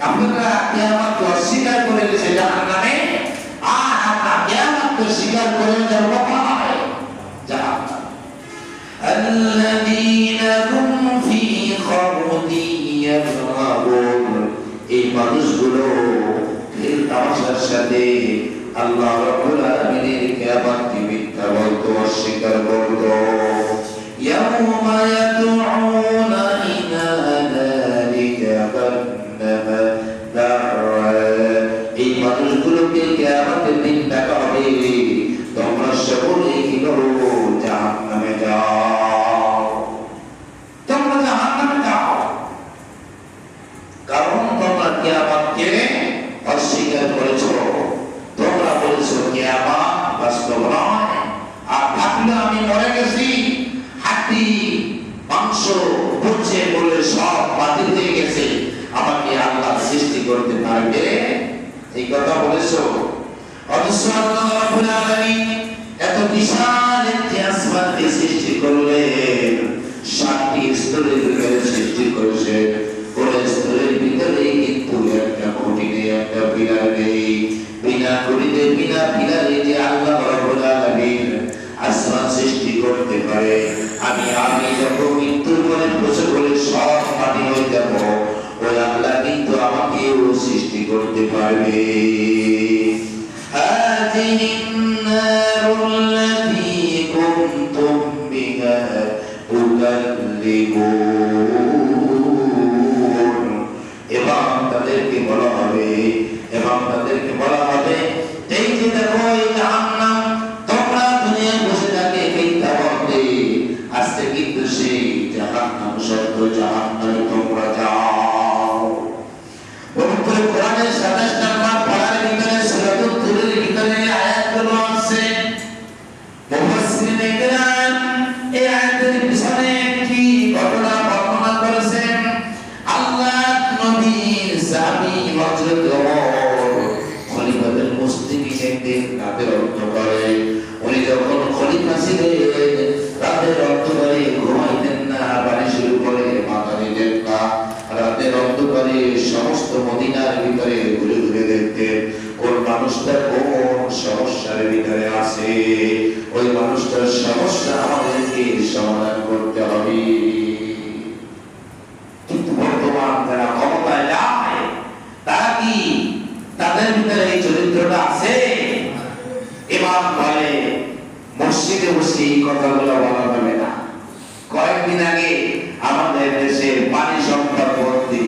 আপনারা কিয়ামতকে অস্বীকার করে দিয়েছে জাহান্নামে, আর আমরা কিয়ামতকে স্বীকার করে যাব কোথায়? জাহান্নাম। আল্লাযীনা হুম ফী খাওদিন ইয়ালআবুন, এই মানুষগুলো খেল তামাশার সাথে আল্লাহ রাব্বুল আলামিনের কিয়ামতকে মিথ্যা বলতো, অস্বীকার করতো। ইয়াউমা ইয়াদউনা ইলা নারি জাহান্নাম দা'আ, এই মানুষগুলোকে কিয়ামতের দিন ডাকা হবে, তোমরা সকলে গিলো জাহান্নামে যাও, তোমরা জাহান্নামে যাও। কারণ তোমরা কিয়ামতকে অস্বীকার করেছো, তোমরা বলেছো কিয়ামত বাস্তব নয়, আর থাকলে আমি মরে গেছি, হাড্ডি মাংস বুঝে বলে সব বাতিল হয়ে গেছে, আমাকে আল্লাহ সৃষ্টি করতে পারবে, এই কথা বলেছো। অথচ আল্লাহ রাব্বুল আলামিন এত বিশাল একটি আসমানকে সৃষ্টি করলেন, 7টি স্তরের ভিতরে সৃষ্টি করেছেন। কোন স্তরের ভিতরে কিন্তু একটা খুঁটি নেই, একটা পিলার নেই। বিনা খুঁটিতে বিনা পিলারে যে আল্লাহ রাব্বুল আলামিন আসমান সৃষ্টি করতে পারে, আমি যখন মৃত্যুর পরে বসে বলে সব মাটি হয়ে যাব, ওই আল্লাহ কিন্তু আমাকেও সৃষ্টি করতে পারবে। হাযিহিন নারুল্লাতী কুনতুম বিহা তুকাল্লিবুন, এবং তাদেরকে বলা হবে এই যে দেখো এই জাহান্নাম, তোমরা দুনিয়ায় বসে থাকে মিথ্যা বলতে, আজকে কিন্তু সেই জাহান্নাম সত্য, জাহান্নামে তোমরা যাও। পবিত্র কোরআনের 27 নম্বর পারার ভিতরে সূরাতুল তুরের ভিতরে আয়াতগুলো আছে। মুফাসসিরিনে কেরাম এই আয়াতের পিছনে কি ঘটনা বর্ণনা করেছেন। আল্লাহ নবীর সাহাবী হযরত ওমর খলিফাতুল মুসলিমিন একদিন রাতের অন্ধকারে, উনি যখন খলিফা ছিলেন, রাতের অন্ধকারে ঘুমাইতেন না, বাড়ি শুরু করে মাথা নিতেন না, রাতের অন্ধকারে সমস্ত মদিনার ভিতরে ঘুরে ঘুরে দেখতেন কোন মানুষটা কোন সমস্যার ভিতরে আছে, ওই মানুষটার সমস্যা আমাদেরকে সমাধান করতে হবে। কিন্তু বর্তমান যারা ক্ষমতায় যায়, তারা কি তাদের ভিতরে এই চরিত্রটা আছে? এবার বলে মসজিদে বসে এই কথাগুলো বলা যাবে না। কয়েকদিন আগে আমাদের দেশে পানি